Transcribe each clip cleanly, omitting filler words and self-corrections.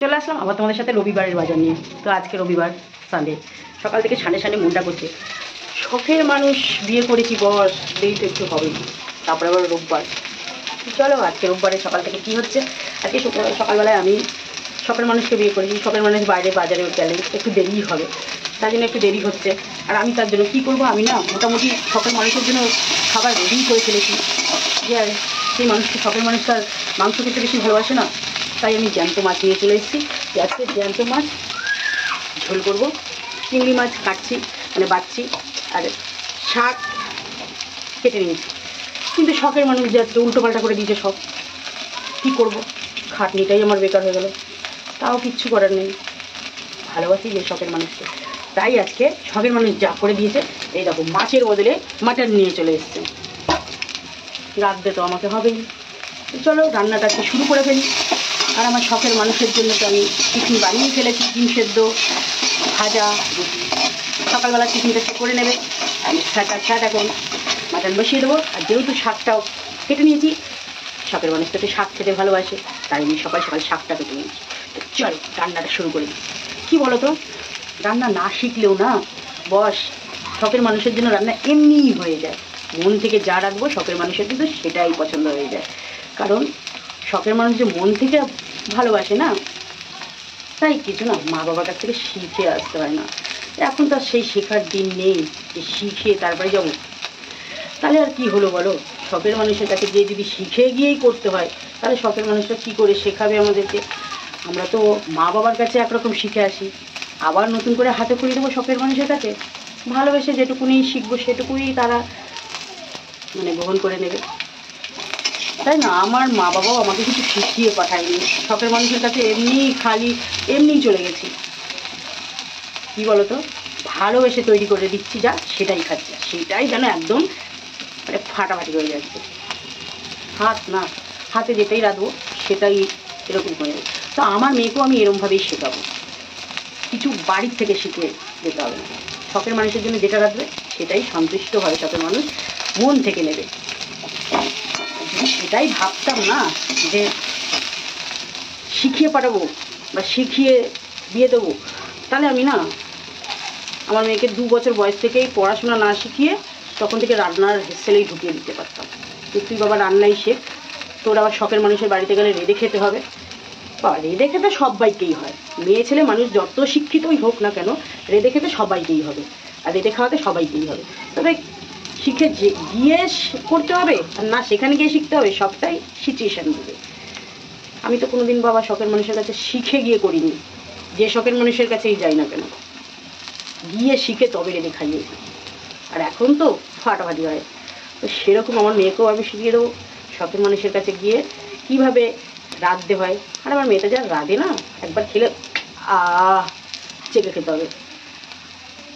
চলে আসলাম আবার তোমাদের সাথে রবিবারের বাজার নিয়ে। তো আজকে রবিবার, সানডে, সকাল থেকে সানডে সানডে মনটা করছে শখের মানুষ বিয়ে করেছি বস, দেরি তো একটু হবেই, তারপরে আবার রোববার। চলো আজকে রোববারে সকাল থেকে কি হচ্ছে। আজকে সকালবেলায় আমি শখের মানুষকে বিয়ে করেছি। শখের মানুষ বাইরে বাজারে গেলে একটু দেরিই হবে, তার জন্য একটু দেরি হচ্ছে। আর আমি তার জন্য কী করবো, আমি না মোটামুটি শখের মানুষের জন্য খাবার রেডি করে ফেলেছি। যে আর সেই মানুষকে, শখের মানুষ তার মাংস খেতে বেশি ভালোবাসে না, তাই আমি জ্যান্ত মাছ নিয়ে চলে এসেছি। আজকে জ্যান্ত মাছ ঝোল করবো। চিংড়ি মাছ কাটছি, মানে বাচ্ছি, আর শাক কেটে নিয়েছি। কিন্তু শখের মানুষ যে আজকে উল্টোপাল্টা করে দিয়েছে সব, কী করবো, খাটনিটাই আমার বেকার হয়ে গেল। তাও কিচ্ছু করার নেই, ভালোবাসি যে শখের মানুষকে, তাই আজকে শখের মানুষ যা করে দিয়েছে। এই দেখো, মাছের বদলে মাটন নিয়ে চলে এসছে। রাঁধতে তো আমাকে হবেই। চলো রান্নাটাকে শুরু করে ফেলি। আর আমার শখের মানুষের জন্য তো আমি টিফিন বানিয়ে ফেলেছি, ডিম সেদ্ধ, ভাজা। সকালবেলা টিফিনটা সে করে নেবে। আমি ছাট এখন মাটন বসিয়ে দেবো। আর যেহেতু শাকটাও কেটে নিয়েছি, শখের মানুষ তো একটু শাক খেতে ভালোবাসে, তাই আমি সকাল সকাল শাকটা কেটে নিয়েছি। তো চলো রান্নাটা শুরু করি। কী বলো তো, রান্না না শিখলেও না বস, শখের মানুষের জন্য রান্না এমনিই হয়ে যায়। মন থেকে যা রাখবো শখের মানুষের কিন্তু সেটাই পছন্দ হয়ে যায়। কারণ শখের মানুষ যে মন থেকে ভালোবাসে না, তাই কিছু না মা বাবার কাছ থেকে শিখে আসতে হয় না। এখন তো সেই শেখার দিন নেই যে শিখে তারপরে যাবো। তাহলে আর কি হলো বলো, শখের মানুষের কাছে গিয়ে যদি শিখে গিয়েই করতে হয়, তাহলে শখের মানুষটা কী করে শেখাবে আমাদেরকে? আমরা তো মা বাবার কাছে একরকম শিখে আসি, আবার নতুন করে হাতে খুলে দেবো শখের মানুষের কাছে। ভালোবেসে যেটুকুনি শিখবো সেটুকুই তারা মানে গ্রহণ করে নেবে, তাই না? আমার মা বাবাও আমাকে কিছু শিখিয়ে পাঠায়নি, শখের মানুষের কাছে এমনিই চলে গেছি। কি বলতো, ভালোবেসে তৈরি করে দিচ্ছি যা, সেটাই খাচ্ছি, সেটাই যেন একদম মানে ফাটাফাটি হয়ে যাচ্ছে। হাতে যেটাই রাখবো সেটাই এরকম হয়ে যাবে। তো আমার মেয়েকেও আমি এরকমভাবেই শেখাবো, কিছু বাড়ির থেকে শিখে যেতে হবে না। শখের মানুষের জন্য যেটা রাখবে সেটাই সন্তুষ্ট হয়, শখের মানুষ মন থেকে নেবে। এটাই ভাবতাম না যে শিখিয়ে পাঠাবো বা শিখিয়ে দিয়ে দেবো, তাহলে আমি না আমার মেয়েকে 2 বছর বয়স থেকেই পড়াশোনা না শিখিয়ে তখন থেকে রান্নার হেসেলেই ঢুকিয়ে দিতে পারতাম। তুই বাবা রান্নাই শেখ, তোর আবার শখের মানুষের বাড়িতে গেলে রেঁধে খেতে হবে। বা রেঁধে খেতে সবাইকেই হয়, মেয়ে ছেলে মানুষ যত শিক্ষিতই হোক না কেন, রেঁধে খেতে সবাইকেই হবে, আর রেঁধে খাওয়াতে সবাইকেই হবে। তবে শিখে গিয়ে করতে হবে, আর না সেখানে গিয়ে শিখতে হবে, সবটাই সিচুয়েশান বুঝে। আমি তো কোনোদিন বাবা শখের মানুষের কাছে শিখে গিয়ে করিনি, যে শখের মানুষের কাছেই যাই না কেন গিয়ে শিখে তবে রেঁধে খাইয়েছি। আর এখন তো ফাটাফাটি হয়। তো সেরকম আমার মেয়েকেও আমি শিখিয়ে দেবো শখের মানুষের কাছে গিয়ে কীভাবে রাঁধতে হয়। আর আমার মেয়েটা যা রাঁধে না, একবার খেলে চেকে খেতে হবে।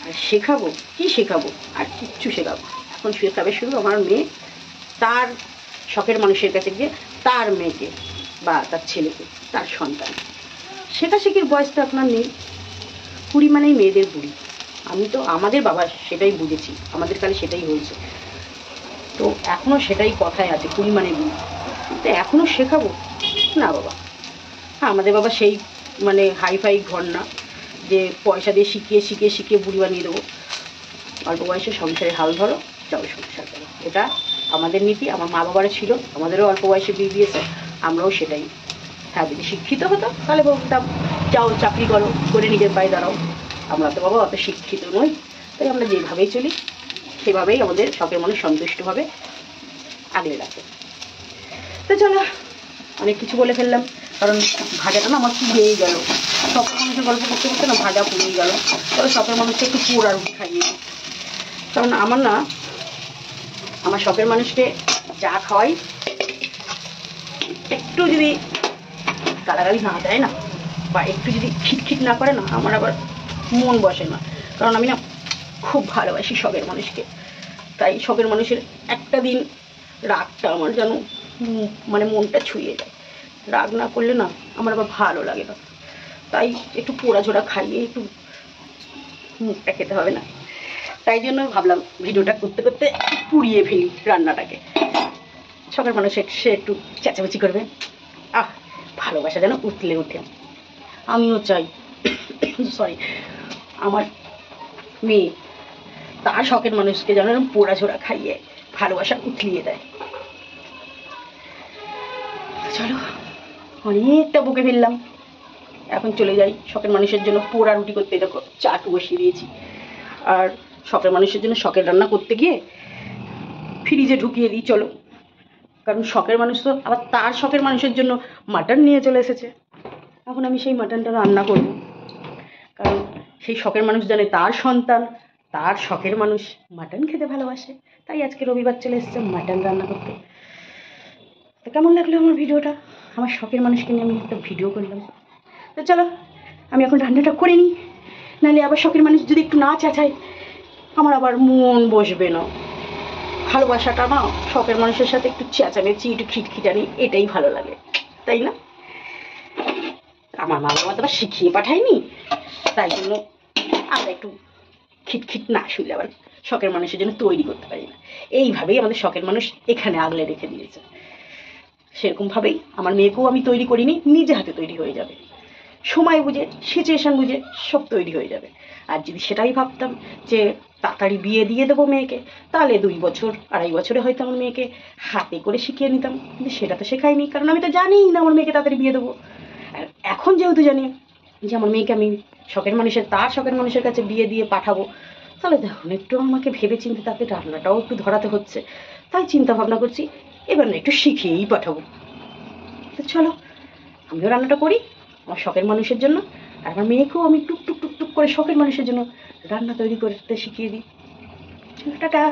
আর শেখাবো, কি শেখাবো, আর কিচ্ছু শেখাবো। এখন শেখাবে শুধু আমার মেয়ে তার শখের মানুষের কাছে গিয়ে তার মেয়েকে বা তার ছেলেকে, তার সন্তান। শেখাশেখির বয়স তো আপনার নেই, 20 মানেই মেয়েদের বুড়ি। আমি তো আমাদের বাবা সেটাই বুঝেছি, আমাদের কালে সেটাই হয়েছে। তো এখনও সেটাই কথায় আছে, 20 মানে বুড়ি। তো এখনও শেখাবো না বাবা। হ্যাঁ, আমাদের বাবা সেই মানে হাইফাই ঘর না যে পয়সা দিয়ে শিখিয়ে বুড়ি বানিয়ে দেবো। অল্প বয়সে সংসারে হাল ধরো, যাও সংসার করো, এটা আমাদের নীতি। আমার মা বাবারও ছিল, আমাদেরও অল্প বয়সে বিয়ে দিয়েছে, আমরাও সেটাই। হ্যাঁ, যদি শিক্ষিত হতো তাহলে বলতাম যাও চাকরি করো, করে নিজের পায়ে দাঁড়াও। আমরা তো বাবা অত শিক্ষিত নই, তাই আমরা যেভাবেই চলি সেভাবেই আমাদের শখের মানুষ সন্তুষ্টভাবে আগলে রাখে। তো চলো, অনেক কিছু বলে ফেললাম, কারণ ভাজাটা না আমার পুড়েই গেল। শখের মানুষের গল্প করতে করতে না ভাজা পুড়েই গেল। তবে শখের মানুষকে একটু পোড়া রুটি খাইয়ে, কারণ আমার শখের মানুষকে যা খাওয়াই একটু যদি গালাগালি না দেয় না, বা একটু যদি খিটখিট না করে না, আমার আবার মন বসে না। কারণ আমি না খুব ভালোবাসি শখের মানুষকে, তাই শখের মানুষের একটা দিন রাগটা আমার যেন মানে মনটা ছুঁয়ে যায়। রাগ না করলে না আমার আবার ভালো লাগে না, তাই একটু পোড়া ঝোড়া খাইয়ে একটু মুখটা খেতে হবে না। তাই জন্য ভাবলাম ভিডিওটা করতে করতে পুড়িয়ে ফেলি রান্নাটাকে। শখের মানুষ সে একটু চেঁচামেচি করবে, ভালোবাসা যেন উতলে ওঠে। আমিও চাই সরি আমার মেয়ে তার শখের মানুষকে যেন পোড়া ঝোড়া খাইয়ে ভালোবাসা উঠলিয়ে দেয়। চলো অনেকটা বকে ফেললাম, এখন চলে যাই শখের মানুষের জন্য পোড়া রুটি করতে। দেখো চাটু বসিয়ে দিয়েছি, আর শখের মানুষের জন্য শখের রান্না করতে গিয়ে ফ্রিজে ঢুকিয়ে দিই। চলো, কারণ শখের মানুষ তো আবার তার শখের মানুষের জন্য মাটন নিয়ে চলে এসেছে। এখন আমি সেই মাটনটা রান্না করব, কারণ সেই শখের মানুষ জানে তার সন্তান তার শখের মানুষ মাটন খেতে ভালোবাসে, তাই আজকে রবিবার চলে এসেছে মাটন রান্না করতে। তো কেমন লাগলো আমার ভিডিওটা? আমার শখের মানুষকে নিয়ে আমি একটা ভিডিও করলাম। তো চলো আমি এখন রান্নাটা করে নিই, নাহলে আবার শখের মানুষ যদি একটু না চেঁচায় আমার আবার মন বসবে না। ভালোবাসাটা না শখের মানুষের সাথে একটু চেঁচামেচি একটু খিটখিটানি এটাই ভালো লাগে, তাই না? আমার মা বাবা তো আবার শিখিয়ে পাঠায়নি, তাই জন্য আমরা একটু খিটখিট না শুনলে আবার শখের মানুষের জন্য তৈরি করতে পারি না। এইভাবেই আমাদের শখের মানুষ এখানে আগলে রেখে দিয়েছে। সেরকমভাবেই আমার মেয়েকেও আমি তৈরি করিনি, নিজে হাতে তৈরি হয়ে যাবে, সময় বুঝে সিচুয়েশান বুঝে সব তৈরি হয়ে যাবে। আর যদি সেটাই ভাবতাম যে তাড়াতাড়ি বিয়ে দিয়ে দেবো মেয়েকে, তাহলে 2 বছর 2.5 বছরে হয়তো আমার মেয়েকে হাতে করে শিখিয়ে নিতাম, কিন্তু সেটা তো শেখাইনি, কারণ আমি তো জানিই না আমার মেয়েকে তাড়াতাড়ি বিয়ে দেবো। আর এখন যেহেতু জানি যে আমার মেয়েকে আমি তার শখের মানুষের কাছে বিয়ে দিয়ে পাঠাবো, তাহলে দেখুন একটু আমাকে ভেবে চিন্তে তাতে রান্নাটাও একটু ধরাতে হচ্ছে, তাই চিন্তা ভাবনা করছি এবার না একটু শিখিয়েই পাঠাবো। তো চলো আমিও রান্নাটা করি আমার শখের মানুষের জন্য, আর আমার মেয়েকেও আমি টুক টুক টুক টুক করে শখের মানুষের জন্য রান্না তৈরি করতে শিখিয়ে দিই। চলো টাটা।